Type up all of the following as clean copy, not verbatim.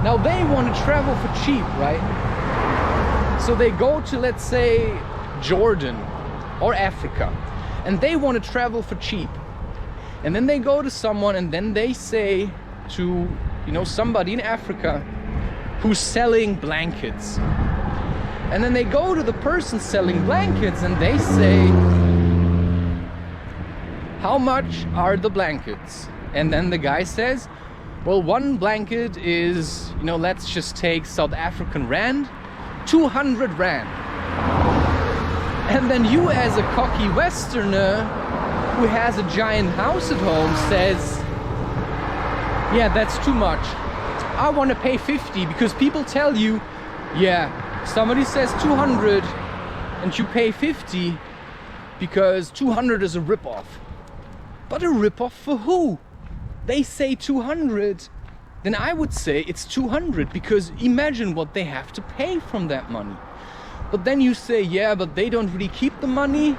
Now they want to travel for cheap, right? So they go to, let's say, Jordan or Africa, and they want to travel for cheap. And then they go to someone and then they say to, you know, somebody in Africa who's selling blankets. And then they go to the person selling blankets and they say, how much are the blankets? And then the guy says, well, one blanket is, you know, let's just take South African rand, 200 rand. And then you, as a cocky Westerner who has a giant house at home, says, yeah, that's too much. I want to pay 50, because people tell you, yeah, somebody says 200 and you pay 50 because 200 is a ripoff. But a ripoff for who? They say 200, then I would say it's 200, because imagine what they have to pay from that money. But then you say, yeah, but they don't really keep the money.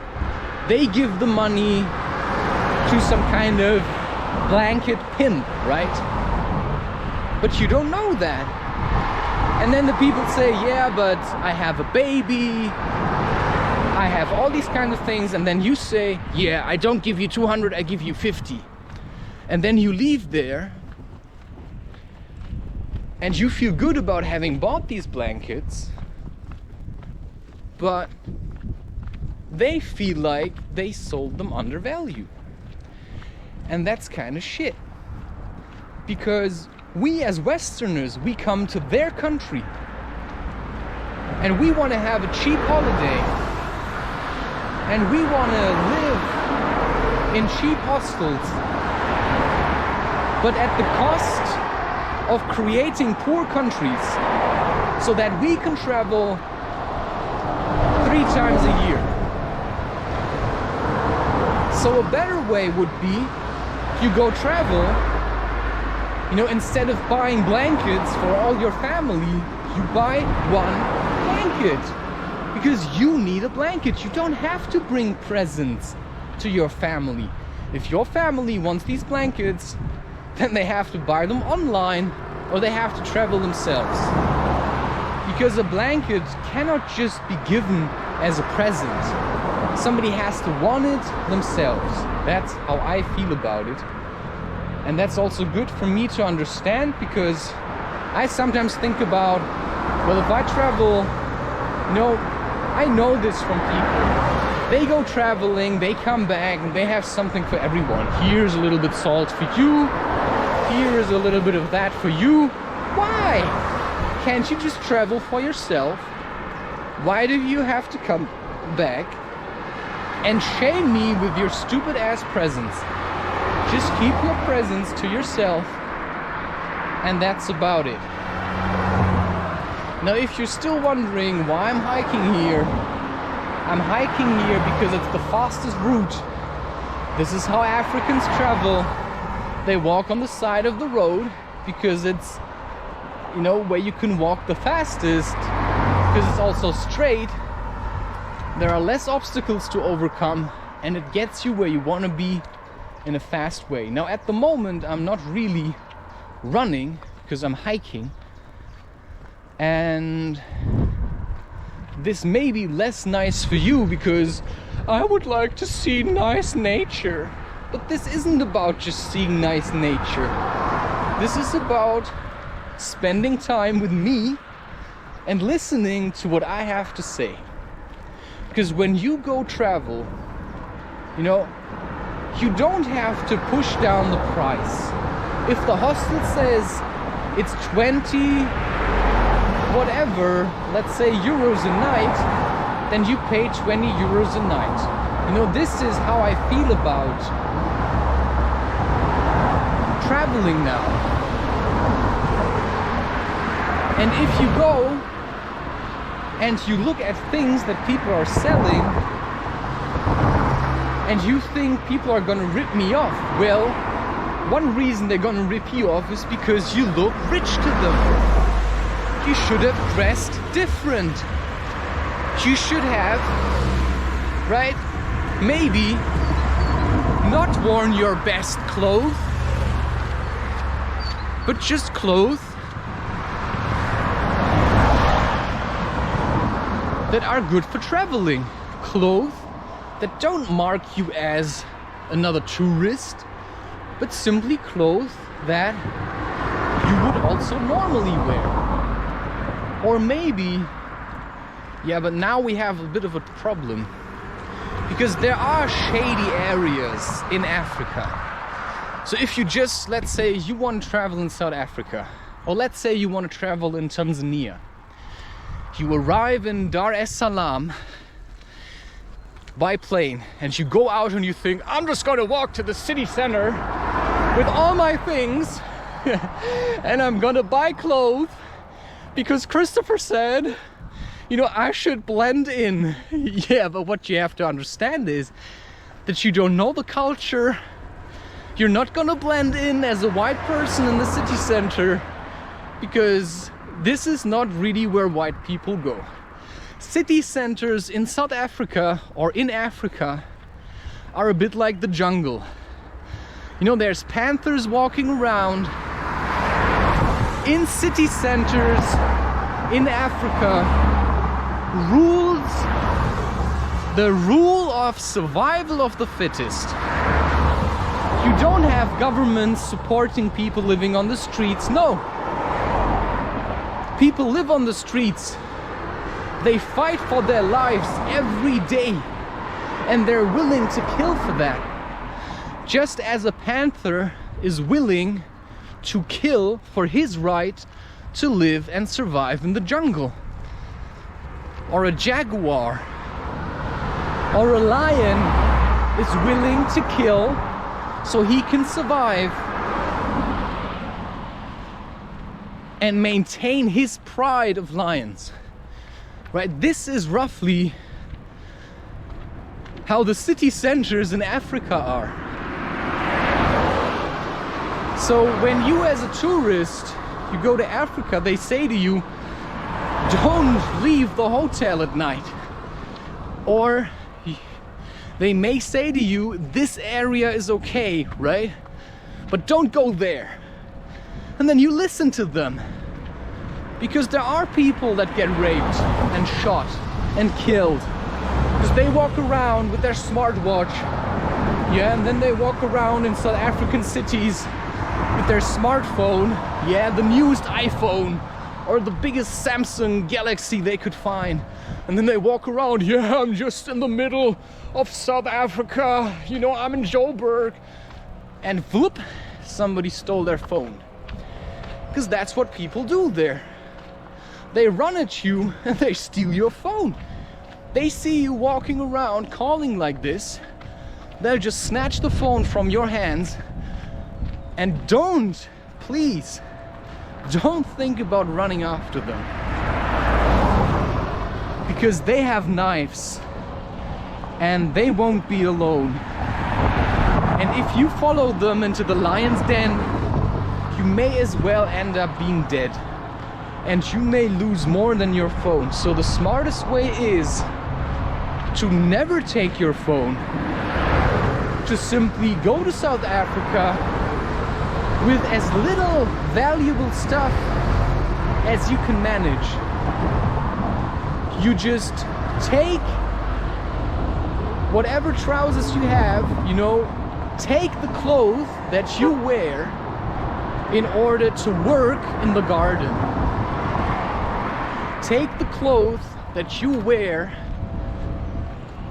They give the money to some kind of blanket pimp, right? But you don't know that. And then the people say, yeah, but I have a baby, I have all these kind of things. And then you say, yeah, I don't give you 200, I give you 50. And then you leave there and you feel good about having bought these blankets, but they feel like they sold them undervalued. And that's kind of shit. Because we as Westerners, we come to their country and we want to have a cheap holiday, and we want to live in cheap hostels, but at the cost of creating poor countries so that we can travel 3 times a year. So a better way would be, you go travel, you know, instead of buying blankets for all your family, you buy one blanket. Because you need a blanket. You don't have to bring presents to your family. If your family wants these blankets, then they have to buy them online or they have to travel themselves. Because a blanket cannot just be given as a present. Somebody has to want it themselves. That's how I feel about it. And that's also good for me to understand, because I sometimes think about, well, if I travel, you know, I know this from people. They go traveling, they come back, and they have something for everyone. Here's a little bit salt for you. Here is a little bit of that for you. Why? Can't you just travel for yourself? Why do you have to come back and shame me with your stupid ass presents? Just keep your presents to yourself, and that's about it. Now, if you're still wondering why I'm hiking here, I'm hiking here because it's the fastest route. This is how Africans travel. They walk on the side of the road because it's, you know, where you can walk the fastest, because it's also straight. There are less obstacles to overcome, and it gets you where you want to be in a fast way. Now, at the moment, I'm not really running because I'm hiking, and this may be less nice for you because I would like to see nice nature. But this isn't about just seeing nice nature. This is about spending time with me and listening to what I have to say. Because when you go travel, you know, you don't have to push down the price. If the hostel says it's 20 whatever, let's say euros a night, then you pay 20 euros a night. You know, this is how I feel about traveling now. And if you go and you look at things that people are selling and you think people are gonna rip me off, well, one reason they're gonna rip you off is because you look rich to them. You should have dressed different. You should have, right, maybe not worn your best clothes, but just clothes that are good for traveling. Clothes that don't mark you as another tourist, but simply clothes that you would also normally wear. Or maybe, yeah, but now we have a bit of a problem, because there are shady areas in Africa. So if you just, let's say you want to travel in South Africa, or let's say you want to travel in Tanzania, you arrive in Dar es Salaam by plane, and you go out and you think, I'm just going to walk to the city center with all my things and I'm gonna buy clothes because Christopher said, you know, I should blend in. Yeah, but what you have to understand is that you don't know the culture. You're not gonna blend in as a white person in the city center, because this is not really where white people go. City centers in South Africa or in Africa are a bit like the jungle. You know, there's panthers walking around in city centers in Africa. Rules, the rule of survival of the fittest. You don't have governments supporting people living on the streets. No. People live on the streets. They fight for their lives every day, and they're willing to kill for that. Just as a panther is willing to kill for his right to live and survive in the jungle. Or a jaguar or a lion is willing to kill so he can survive and maintain his pride of lions. Right? This is roughly how the city centers in Africa are. So when you as a tourist, you go to Africa, they say to you, don't leave the hotel at night. Or they may say to you, this area is okay, right? But don't go there. And then you listen to them. Because there are people that get raped and shot and killed. Because they walk around with their smartwatch. Yeah, and then they walk around in South African cities with their smartphone. Yeah, the newest iPhone or the biggest Samsung Galaxy they could find. And then they walk around, yeah, I'm just in the middle of South Africa. You know, I'm in Joburg. And whoop, somebody stole their phone. Because that's what people do there. They run at you and they steal your phone. They see you walking around calling like this, they'll just snatch the phone from your hands. And please, don't think about running after them. Because they have knives and they won't be alone. And if you follow them into the lion's den, you may as well end up being dead. And you may lose more than your phone. So the smartest way is to never take your phone. To simply go to South Africa with as little valuable stuff as you can manage. You just take whatever trousers you have, you know, take the clothes that you wear in order to work in the garden. Take the clothes that you wear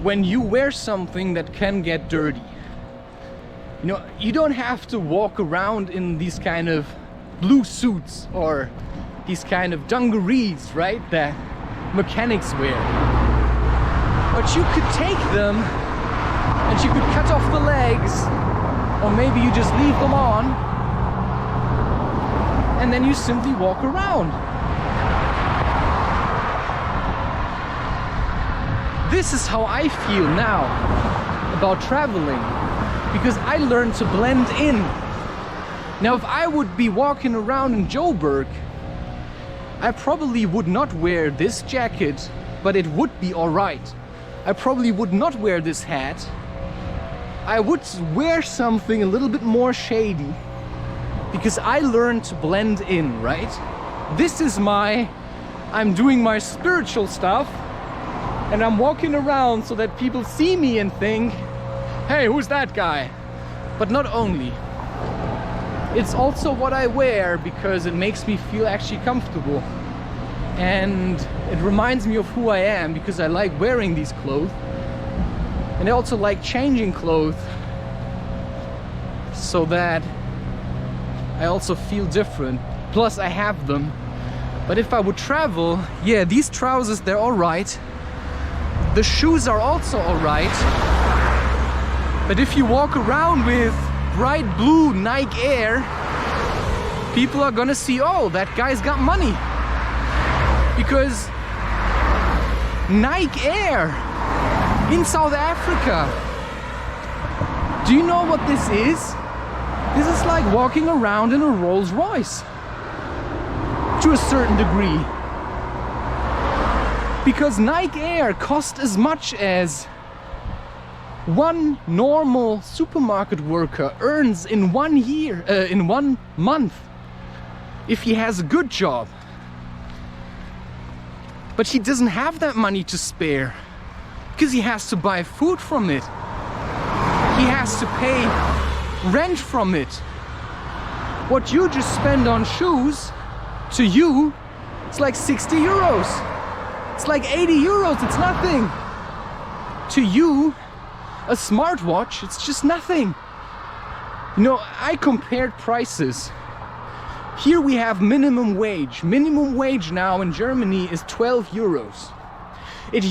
when you wear something that can get dirty. You know, you don't have to walk around in these kind of blue suits or these kind of dungarees, right, that mechanics wear. But you could take them and you could cut off the legs, or maybe you just leave them on and then you simply walk around. This is how I feel now about traveling, because I learned to blend in. Now, if I would be walking around in Joburg, I probably would not wear this jacket, but it would be alright. I probably would not wear this hat. I would wear something a little bit more shady, because I learned to blend in, right? This is I'm doing my spiritual stuff, and I'm walking around so that people see me and think, hey, who's that guy? But not only. It's also what I wear, because it makes me feel actually comfortable. And it reminds me of who I am, because I like wearing these clothes. And I also like changing clothes so that I also feel different. Plus I have them. But if I would travel, yeah, these trousers, they're all right. The shoes are also all right. But if you walk around with bright blue Nike Air, people are gonna see, oh, that guy's got money. Because Nike Air in South Africa. Do you know what this is? This is like walking around in a Rolls Royce. To a certain degree. Because Nike Air costs as much as one normal supermarket worker earns in 1 year, in 1 month, if he has a good job. But he doesn't have that money to spare, because he has to buy food from it. He has to pay rent from it. What you just spend on shoes, to you, it's like 60 euros. It's like 80 euros, it's nothing. To you, a smartwatch, it's just nothing. You know, I compared prices. Here we have minimum wage. Minimum wage now in Germany is 12 euros. It